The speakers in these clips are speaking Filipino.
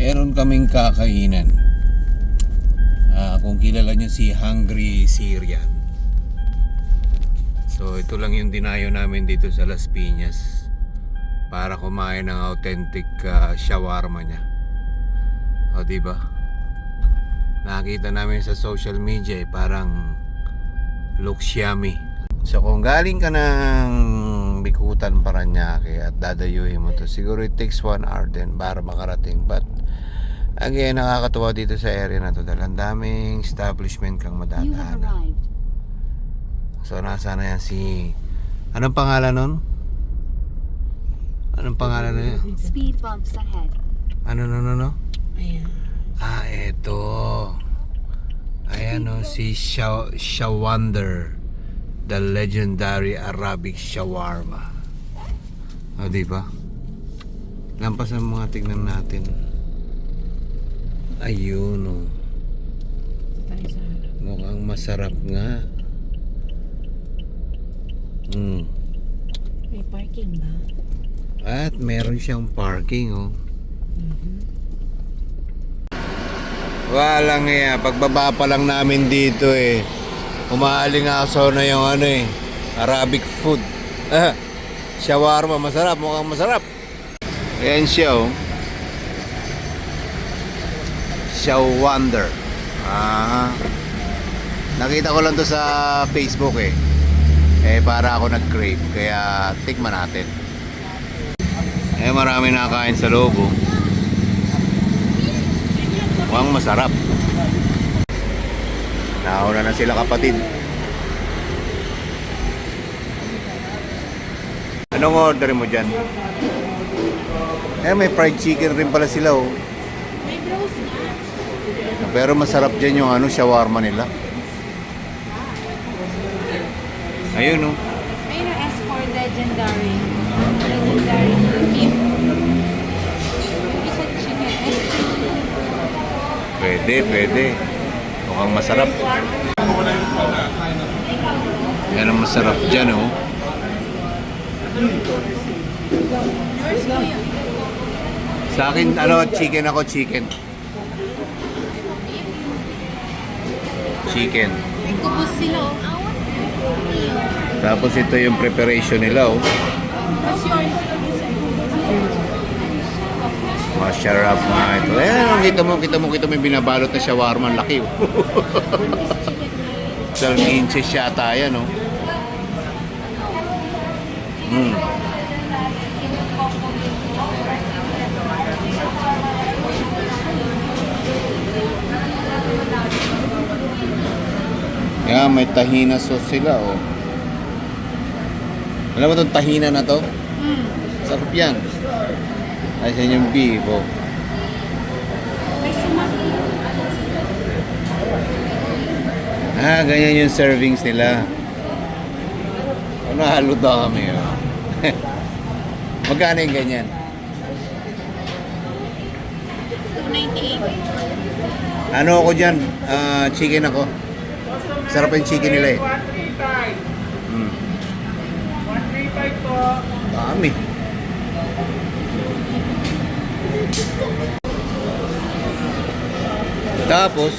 Meron kaming kakainan. Kung kilala nyo si Hungry Syrian. So ito lang yung dinayo namin dito sa Las Piñas para kumain ng authentic shawarma niya. O diba? Nakita namin sa social media parang looks yummy. So kung galing ka ng Bikutan, Paranaque at dadayuhin mo to, siguro it takes 1 hour din para makarating. But again, nakakatuwa dito sa area na to dahil ang daming establishment kang madadaanan. So nasa na yan si... Anong pangalan nun? Anong pangalan na yun? Speed bumps ahead. Ano? Ayan. Eto. Ayan o, si Shawnder, the legendary Arabic shawarma. O, diba? Lampas ang mga tignan natin. Ayun o. Mukhang masarap nga. May parking ba? At meron siyang parking oh. Walang iya, pagbaba pa lang namin dito umaalingasaw na yung Arabic food. Shawarma, masarap, mukhang masarap. Ayan siya oh. Shawnder. Nakita ko lang to sa Facebook para ako nag-crave, kaya tikman natin. Marami nakakain sa loob oh. Mukhang masarap. Nauna na sila kapatid. Anong order mo dyan? May fried chicken rin pala sila oh. May bros na. Pero masarap dyan yung shawarma nila. Ayun oh. Ayun ang S4 Legendary. Legendary beef. Yung isa chicken. Pwede. Mukhang masarap. Yan ang masarap dyan oh. Sa akin, chicken ako, chicken. May kubos sila oh. Tapos ito yung preparation nila oh. What's yours? Masarap nga ito. Kita mo may binabalot na shawarma, ang laki oh. 12 inches yata yan oh. May tahina sauce sila oh. Alam mo itong tahina na to? Sarap yan. Ayan yung beef oh. May sumaki. Ganyan yung servings nila. Nahaluta kami oh. Magkano yung ganyan? 298. Ano ako dyan? Chicken ako. Sarap yung chicken nila 135 po. Dami. Tapos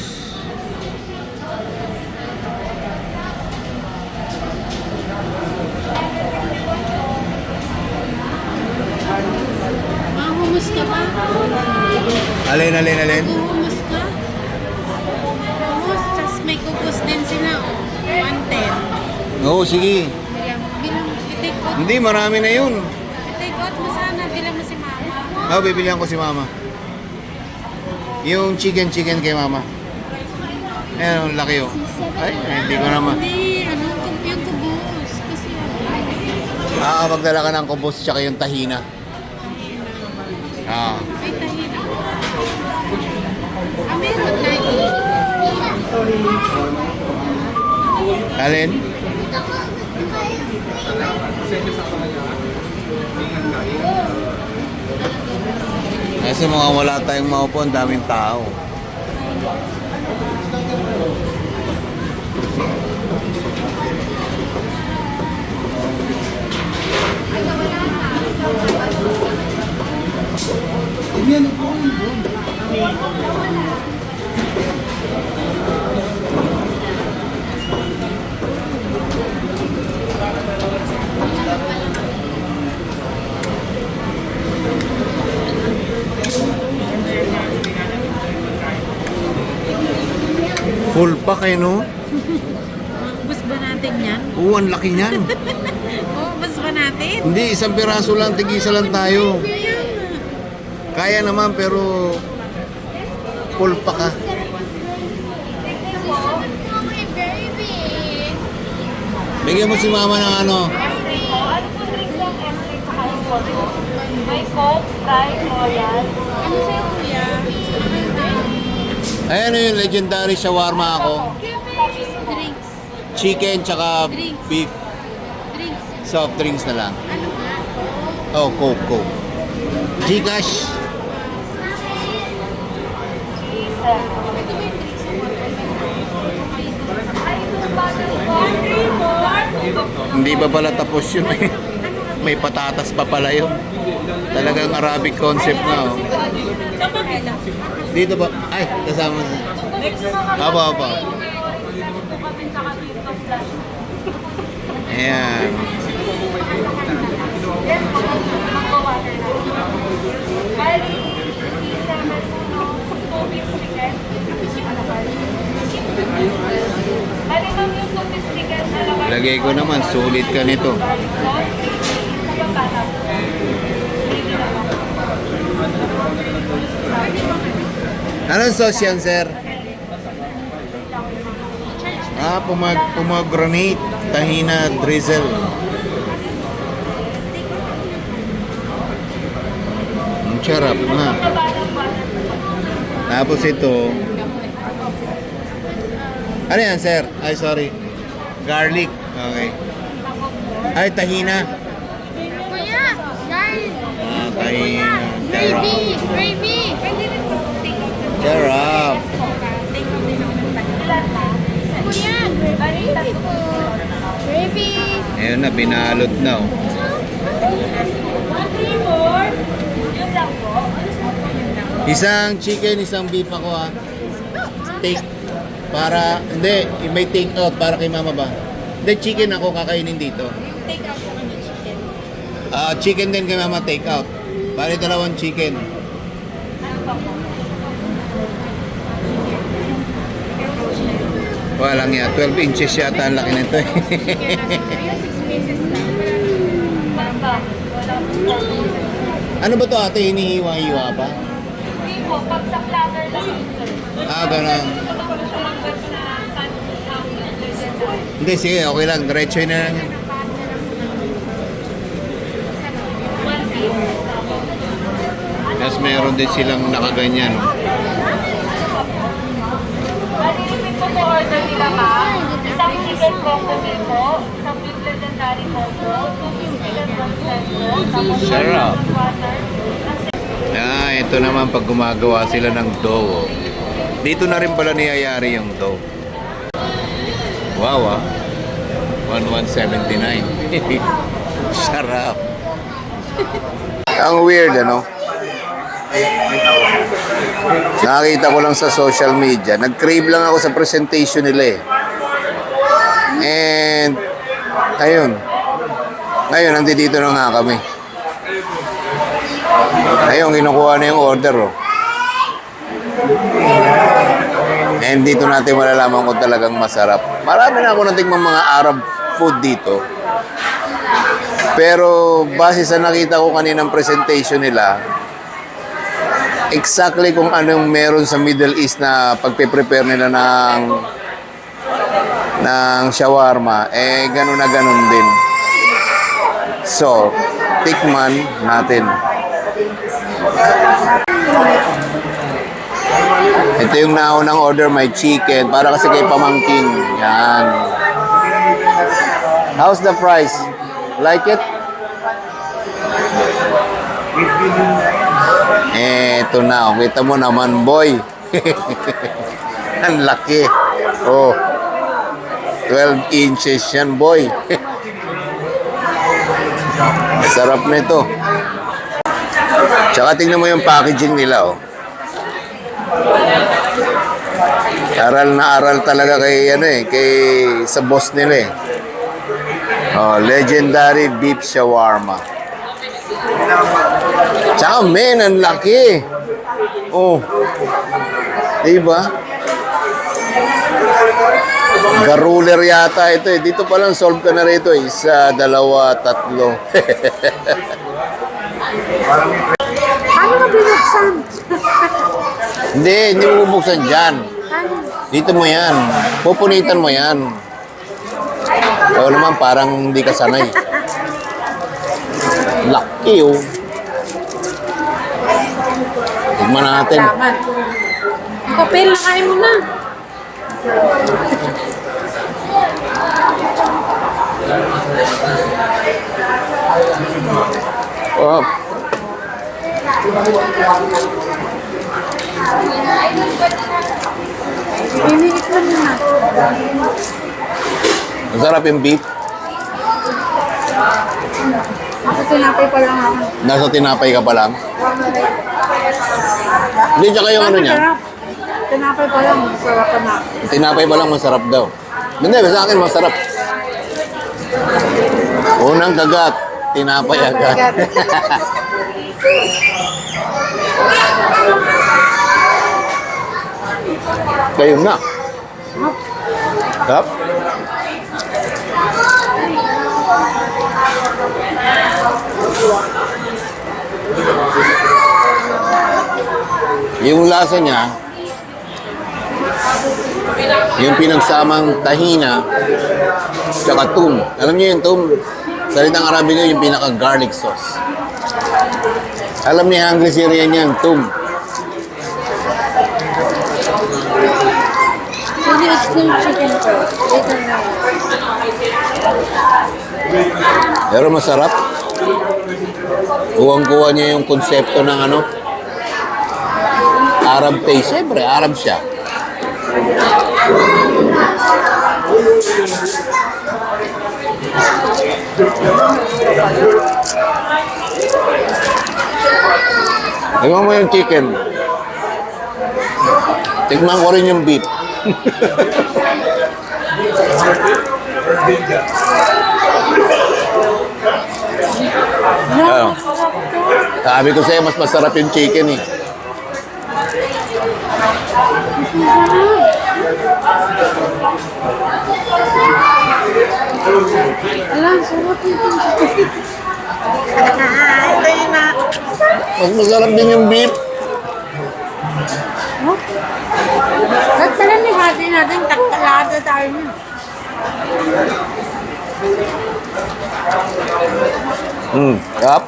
Humus ka ba? alin? Humus ka? Humus, tas may kubos din sila oh. 110. Oo, sige. Bilang, i-take out. Hindi, marami na yun. I-take out mo sana, bilang mo si mama. Bibilihan ko si mama. Yung chicken kay mama. Ayan, laki oh. Ay, hindi ko naman. Hindi, yung kubos. Kasi Magdala ka ng kubos tsaka yung tahina. may tahina. Meron na Alin? Kasi mga wala tayong maupo, ang daming tao. Yan, Full pack eh, no? Bus ba natin yan? Oo, ang laki niyan. Oo, bus ba natin? Hindi, isang piraso lang, tig-isa lang tayo. Kaya nga. Kaya naman, pero full pack ka. Bigyan mo si mama ng ano. Ano po drinks lang Esri sa alcohol po? May Coke, Sprite, Royal. Ano sa'yo, kuya? Ayan yung legendary shawarma ako. Drinks. Chicken tsaka beef. Drinks. Soft drinks na lang. Ano nga? Oh, Coke. Gcash. Hindi ba pala tapos yun eh? May patatas pa pala yun. Talagang Arabic concept na oh. Dito ba? Ay, kasama sa... Aba. Ayan. Lagay ko naman, sulit ka nito. Anong sauce yan, sir? Pomegranate, tahina, drizzle. Ang sarap na. Tapos ito. Ano yan, sir? Ay, sorry. Garlic. Okay. Ay, tahina. Kuya, guys. Tahina. Gravy. Sarap. Kuya, gravy po. Gravy. Ayun na, binalot na oh. Isang chicken, isang beef ako ah. Take. Para, hindi, may take out para kay mama ba? Hindi, chicken ako kakainin dito. Take out sa kanya chicken. Chicken din kay mama, take out. Bali dalawang chicken. Walang yan, 12 inches yata ang laki nito eh. Ayun, 6 pieces lang. Ano ba to ate, hinihiwa-hiwa pa? Hindi po, pag sa platter lang yun, sir. Ganun. Hindi, sige, okay lang. Diretso na lang yan. Tapos meron din silang nakaganyan. Malilipid po po order nila ma'am. Isang chicken combo po, isang beef legendary combo, 2 beef chicken processor, tapos Sarap. water. Ito naman pag gumagawa sila ng dough. Dito na rin pala niyayari yung dough. Wow 1179. Sarap. Ang weird ano? Nakita ko lang sa social media. Nag-crave lang ako sa presentation nila eh. And ayun. Ngayon, nandito na nga kami. Ayun, kinukuha na yung order oh. And dito natin malalaman kung talagang masarap. Marami na ako natikmang mga Arab food dito. Pero base sa nakita ko kaninang presentation nila, exactly kung anong meron sa Middle East na pagpe-prepare nila ng shawarma, ganun na ganun din. So, tikman natin. Ito yung naunang order, may chicken. Para kasi kay pamangkin. Yan. How's the price? Like it? Ito na. Kita mo naman, boy. Ang laki. Oh. 12 inches yan, boy. Sarap nito. Tsaka tingnan mo yung packaging nila, oh. Aral na aral talaga kay sa boss nila eh. Oh, legendary beef shawarma. Tsaka men, ang laki. Oh. Diba? Garuler yata ito eh. Dito pa lang solve ka na rito eh. Isa, dalawa, tatlo. Paano ka binuksan? Hindi mo bubuksan dyan. Paano? Dito mo yan. Pupunitan mo yan. Oo naman, parang hindi ka sanay. Laki oh. Tignan natin. Salamat. Ang papel, nakain mo na. Oh. Iniit mo na. Masarap yung beef. Ako tinapay pa lang ako. Nasa tinapay ka pa lang. Hindi, tsaka yung ano niya. Masarap. Tinapay pa lang, masarap ka na. Tinapay pa lang masarap daw. Hindi, sa akin masarap. Unang kagat, tinapay agad. Kayo na. Tap. Yung lasa niya, yung pinagsamang tahina tsaka tum. Alam niyo yung tum? Salitang Arabic yung pinaka-garlic sauce. Alam ni Hungry Syrian yan, tum. Hindi, it's cool chicken ko. Later na. Pero masarap. Kuwang-kuha niya yung konsepto ng ano, Arab taste. Siyempre, Arab siya. Tingnan mo yung chicken. Tingnan ko rin yung beef. Ano? Sabi ko sa'yo, mas masarap yung chicken eh. Alam, sarap ito. Ito yun na. Mas masarap din yung beef. Oh? Ba't pala ni hati natin, takalada tayo na. Sarap.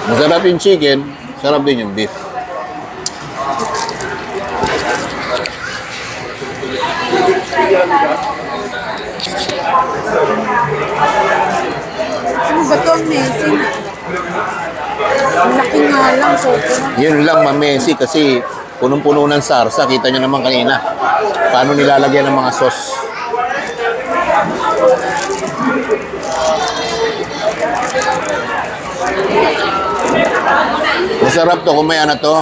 Masarap yung chicken, sarap din yung beef. Ano ba ito ang messing? Ang laki nga lang, sobrang. Yun lang, mamesi, kasi punong-puno ng sarsa. Kita nyo naman kanina. Paano nilalagyan ng mga sauce. Masarap to kung may ano to.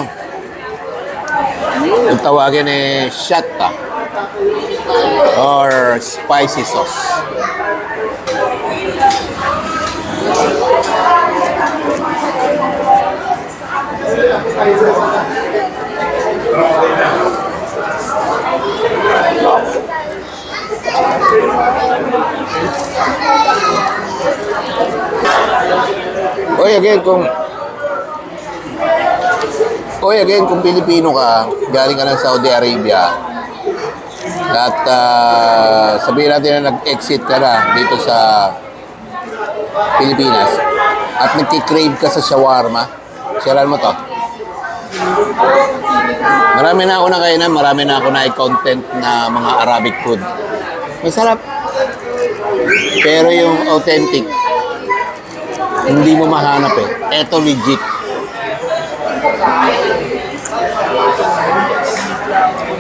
Yung tawagin eh, shatta. Or spicy sauce. Kung Pilipino ka, galing ka ng Saudi Arabia, at sabihin natin na nag-exit ka na dito sa Pilipinas, at nagkikrave ka sa shawarma, sharean mo to. Marami na ako na kainan, marami na ako na content na mga Arabic food. Masarap. Pero yung authentic, hindi mo mahanap eh. Eto legit.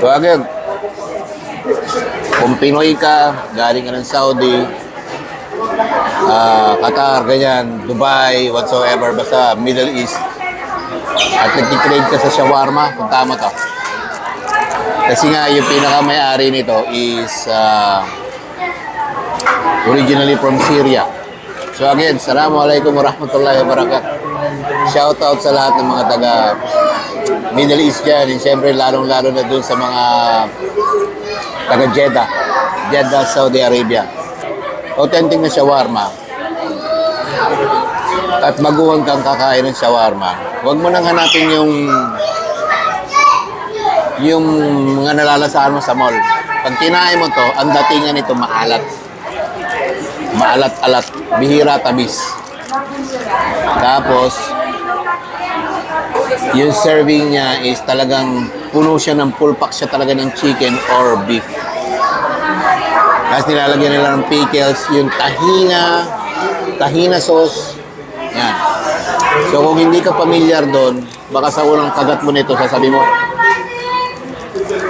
So again, kung Pinoy ka, galing ka ng Saudi, Qatar, ganyan, Dubai, whatsoever, basta Middle East, at nagkikrave ka sa shawarma, kung tama to. Kasi nga, yung pinaka-may-ari nito is originally from Syria. So again, Assalamualaikum warahmatullahi wabarakatuh. Shout out sa lahat ng mga taga Middle East yan. And siyempre, lalong-lalo na dun sa mga taga Jeddah. Jeddah, Saudi Arabia. Authentic na shawarma. At maguwang kang kakain ng shawarma. Huwag mo nang hanapin yung mga nalalasahan mo sa mall. Pag kinain mo to, ang datingan nito maalat. Maalat-alat. Bihira tabis. Tapos, yung serving niya is talagang puno siya ng full pack siya talaga ng chicken or beef. Tapos nilalagyan nila ng pickles, yung tahina sauce. Yan. So kung hindi ka familiar doon, baka sa unang kagat mo nito, sasabi mo,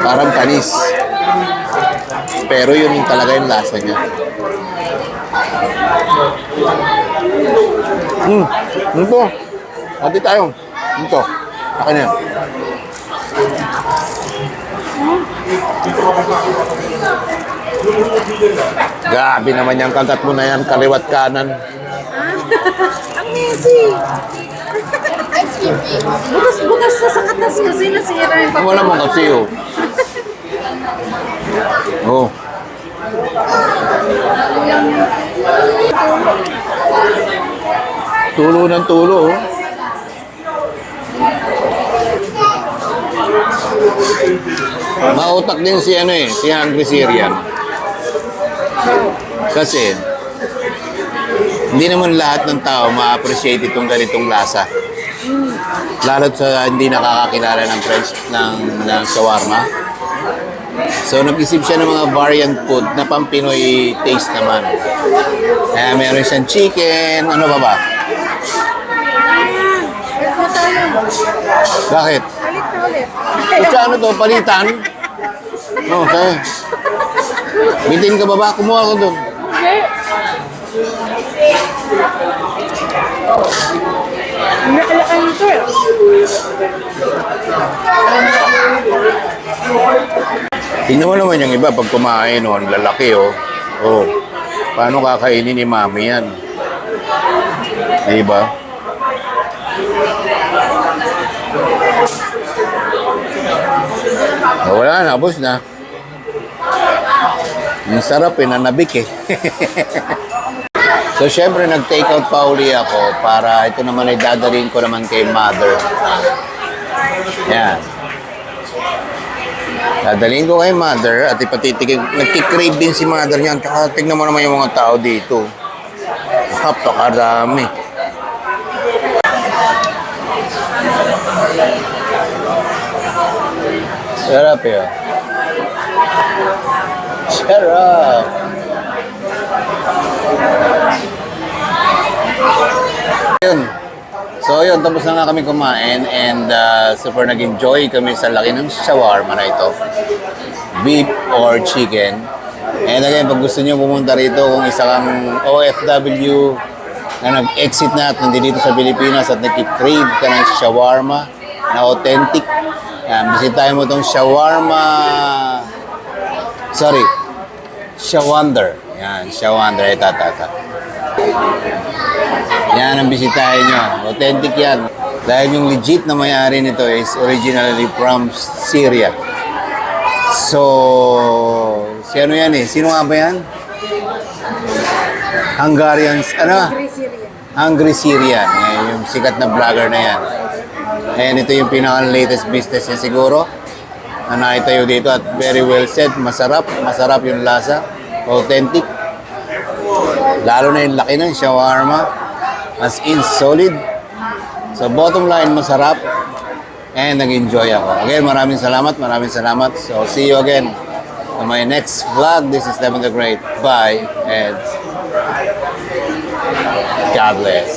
parang panis. Pero yun yung talaga yung lasa niya. Ito. Hati tayo. Ito. Akin na yan. Grabe naman yung kagat mo na yan, kaliwat kanan. Ang messy. Bukas-bukas na sa katas kasi nasira yung papel. Wala mo kasi oh. Oh. Tulo ng tulo oh. Mautak din si si Hungry Syrian. Kasi hindi naman lahat ng tao ma-appreciate itong ganitong lasa. Lalo sa hindi nakakakilala ng French ng shawarma. So nag-isip siya ng mga variant food na pang Pinoy taste naman. Kaya meron siyang chicken, ano ba? Bakit? Ulit na ulit. Sa ano to? Palitan? No, kaya. Bitin ka ba? Kumuha ko doon. Hindi. Nakalakay nito eh. Tingnan mo naman yung iba pag kumain, oh, ang lalaki, oh. Oh, paano kakainin ni mami yan? Diba? Oh, wala na, boss na. Ang sarap eh, nanabik eh. So, syempre, nag-take out pa uli ako para ito naman ay dadalhin ko naman kay mother. Yan. Dadalhin ko kay mother at ipatitigil. Nagkikrave din si mother niyan. Tsaka tignan mo naman yung mga tao dito. Napakarami. Sarap yun. Sarap. Yun. So yun, tapos na nga kami kumain and super nag-enjoy kami sa laki ng shawarma na ito. Beef or chicken. And again, pag gusto nyo pumunta rito, kung isa kang OFW na nag-exit na at nandito sa Pilipinas at nag-crave ka ng shawarma na authentic, bisitahin mo itong Shawander. Yan, Shawander. Ito. Yan ang bisitahin nyo. Authentic yan. Dahil yung legit na may-ari nito is originally from Syria. So, sino yan eh? Sino nga ba yan? Hungarians, Hungry Syrian. Yan, yung sikat na vlogger na yan. Ayan, ito yung pinaka-latest business niya siguro. Na nakitayo dito at very well said. Masarap yung lasa. Authentic. Lalo na yung laki ng shawarma. As in, solid. So, bottom line, masarap. And nag-enjoy ako. Again, maraming salamat. So, see you again on my next vlog. This is Devon the Great. Bye. And God bless.